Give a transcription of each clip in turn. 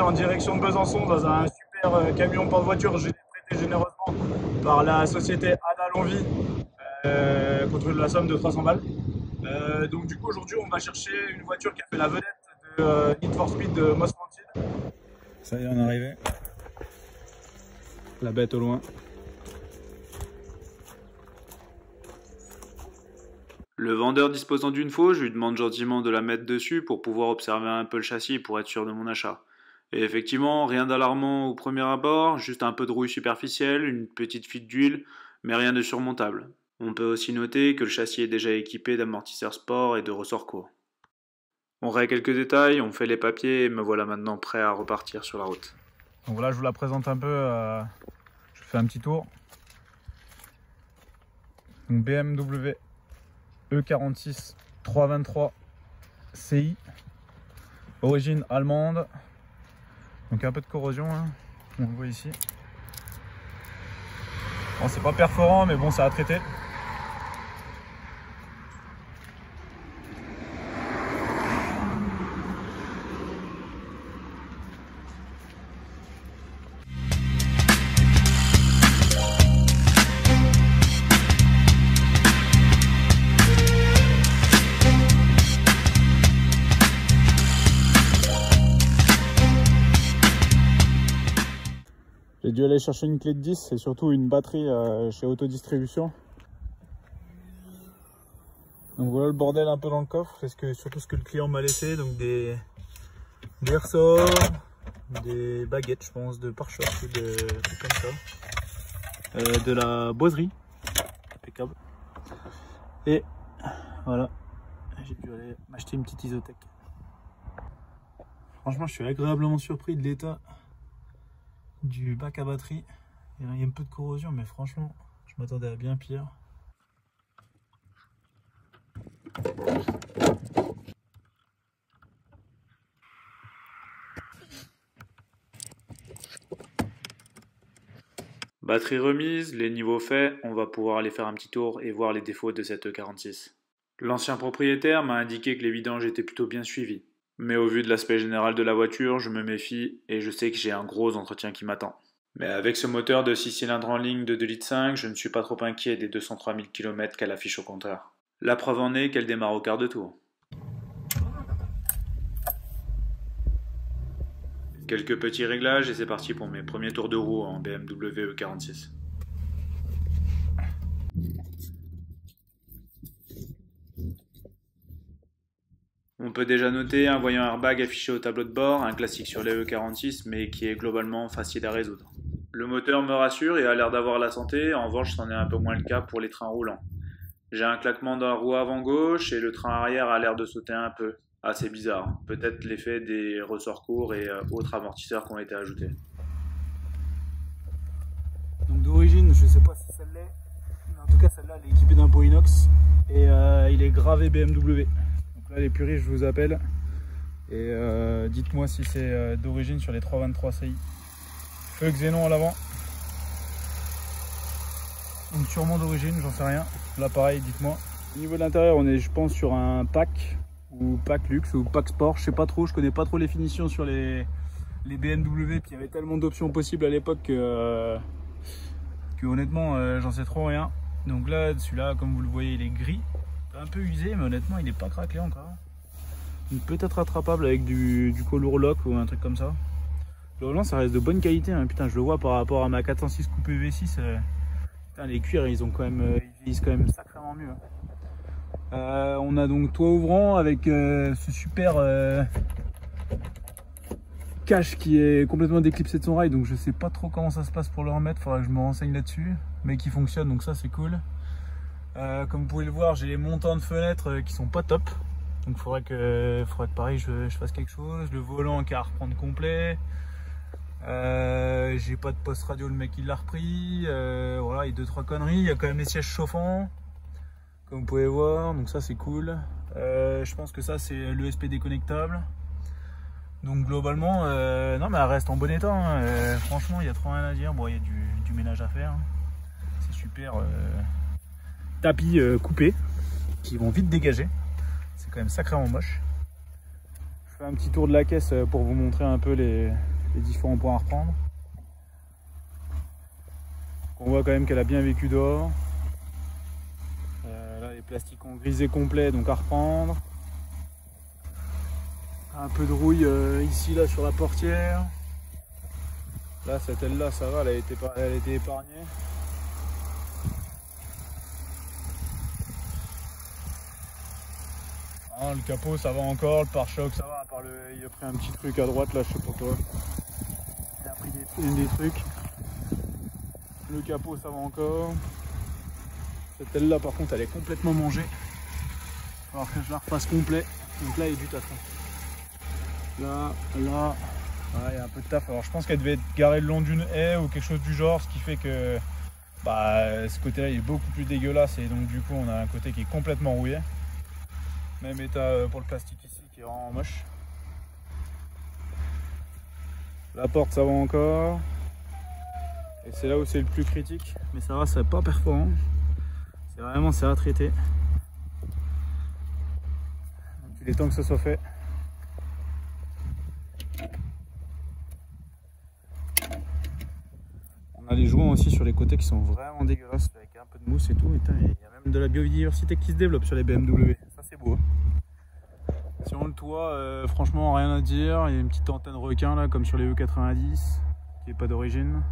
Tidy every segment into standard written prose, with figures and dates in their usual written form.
en direction de Besançon dans un super camion porte-voiture prêté généreusement par la société Ada Lonvie contre la somme de 300 balles. Donc du coup aujourd'hui on va chercher une voiture qui a fait la vedette de Need for Speed de Most Wanted. Ça y est, on est arrivé. La bête au loin. Le vendeur disposant d'une faux, je lui demande gentiment de la mettre dessus pour pouvoir observer un peu le châssis pour être sûr de mon achat. Et effectivement, rien d'alarmant au premier abord, juste un peu de rouille superficielle, une petite fuite d'huile, mais rien de surmontable. On peut aussi noter que le châssis est déjà équipé d'amortisseurs sport et de ressorts courts. On règle quelques détails, on fait les papiers et me voilà maintenant prêt à repartir sur la route. Donc voilà, je vous la présente un peu, je fais un petit tour. Donc BMW E46 323 CI, origine allemande, donc un peu de corrosion, hein. On le voit ici. Bon, c'est pas perforant, mais bon, ça a traité. J'ai dû aller chercher une clé de 10 et surtout une batterie chez Autodistribution. Donc voilà le bordel un peu dans le coffre, c'est surtout ce que le client m'a laissé, donc des ressorts, des baguettes je pense, de pare-choc ou de trucs comme ça. De la boiserie, impeccable. Et voilà, j'ai dû aller m'acheter une petite Isotech. Franchement je suis agréablement surpris de l'état du bac à batterie. Il y a un peu de corrosion, mais franchement, je m'attendais à bien pire. Batterie remise, les niveaux faits, on va pouvoir aller faire un petit tour et voir les défauts de cette E46. L'ancien propriétaire m'a indiqué que les vidanges étaient plutôt bien suivis. Mais au vu de l'aspect général de la voiture, je me méfie et je sais que j'ai un gros entretien qui m'attend. Mais avec ce moteur de 6 cylindres en ligne de 2,5 litres, je ne suis pas trop inquiet des 203 000 km qu'elle affiche au compteur. La preuve en est qu'elle démarre au quart de tour. Quelques petits réglages et c'est parti pour mes premiers tours de roue en BMW E46. On peut déjà noter un voyant airbag affiché au tableau de bord, un classique sur les E46 mais qui est globalement facile à résoudre. Le moteur me rassure et a l'air d'avoir la santé, en revanche c'en est un peu moins le cas pour les trains roulants. J'ai un claquement dans la roue avant gauche et le train arrière a l'air de sauter un peu. Assez bizarre, peut-être l'effet des ressorts courts et autres amortisseurs qui ont été ajoutés. Donc d'origine, je sais pas si celle-là, mais en tout cas celle-là elle est équipée d'un pot inox et il est gravé BMW. Donc là les puristes je vous appelle et dites-moi si c'est d'origine sur les 323 CI. Feu xénon à l'avant. Donc sûrement d'origine, j'en sais rien. Là pareil, dites-moi. Au niveau de l'intérieur, on est je pense sur un pack ou pack luxe ou pack sport, je sais pas trop, je connais pas trop les finitions sur les BMW, puis il y avait tellement d'options possibles à l'époque que honnêtement j'en sais trop rien. Donc là, celui-là, comme vous le voyez, il est gris, un peu usé, mais honnêtement il est pas craquelé encore. Donc peut-être rattrapable avec du Color Lock ou un truc comme ça. Le volant ça reste de bonne qualité, hein. Putain je le vois par rapport à ma 406 coupé V6, putain, les cuirs ils ont quand même, ils vieillissent quand même sacrément mieux. On a donc toit ouvrant avec ce super cache qui est complètement déclipsé de son rail, donc je sais pas trop comment ça se passe pour le remettre, faudra que je me renseigne là-dessus, mais qui fonctionne, donc ça c'est cool. Comme vous pouvez le voir, j'ai les montants de fenêtres qui sont pas top, donc faudrait que pareil je fasse quelque chose. Le volant qui a à reprendre complet, j'ai pas de poste radio, le mec il l'a repris, voilà, il y a 2-3 conneries. Il y a quand même les sièges chauffants comme vous pouvez voir, donc ça c'est cool. Je pense que ça c'est l'ESP déconnectable. Donc globalement, non mais elle reste en bon état, hein. Franchement il y a trop rien à dire. Bon, il y a du ménage à faire, hein. C'est super. Tapis coupés qui vont vite dégager. C'est quand même sacrément moche. Je fais un petit tour de la caisse pour vous montrer un peu les différents points à reprendre. On voit quand même qu'elle a bien vécu dehors. Là, les plastiques ont grisé complet, donc à reprendre. Un peu de rouille ici, là, sur la portière. Là, cette aile-là, ça va, elle a été épargnée. Le capot ça va encore, le pare-choc ça va, à part il a pris un petit truc à droite là, je sais pas quoi. Il a pris des trucs. Le capot ça va encore. Cette aile là par contre elle est complètement mangée. Il va falloir que je la refasse complet. Donc là il y a du taf. Là, il y a un peu de taf. Alors je pense qu'elle devait être garée le long d'une haie ou quelque chose du genre, ce qui fait que ce côté là il est beaucoup plus dégueulasse et donc du coup on a un côté qui est complètement rouillé. Même état pour le plastique ici qui est vraiment moche. La porte ça va encore. Et c'est là où c'est le plus critique. Mais ça va, c'est pas perforant. C'est à traiter. Donc il est temps que ce soit fait. On a les joints aussi sur les côtés qui sont vraiment dégueulasses avec un peu de mousse et tout. Il y a même de la biodiversité qui se développe sur les BMW. Ça c'est beau. Sinon le toit, franchement rien à dire. Il y a une petite antenne requin là comme sur les E90 qui est pas d'origine.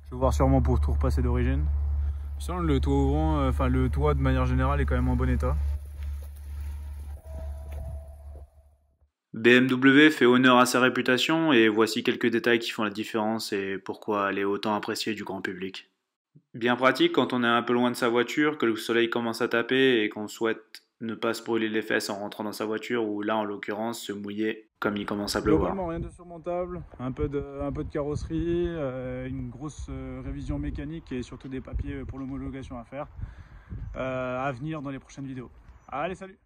Je vais voir sûrement pour tout repasser d'origine. Sinon le toit ouvrant, le toit de manière générale est quand même en bon état. BMW fait honneur à sa réputation et voici quelques détails qui font la différence et pourquoi elle est autant appréciée du grand public. Bien pratique quand on est un peu loin de sa voiture, que le soleil commence à taper et qu'on souhaite ne pas se brûler les fesses en rentrant dans sa voiture ou là en l'occurrence se mouiller comme il commence à pleuvoir. Globalement rien de surmontable, un peu de carrosserie, une grosse révision mécanique et surtout des papiers pour l'homologation à faire à venir dans les prochaines vidéos. Allez salut!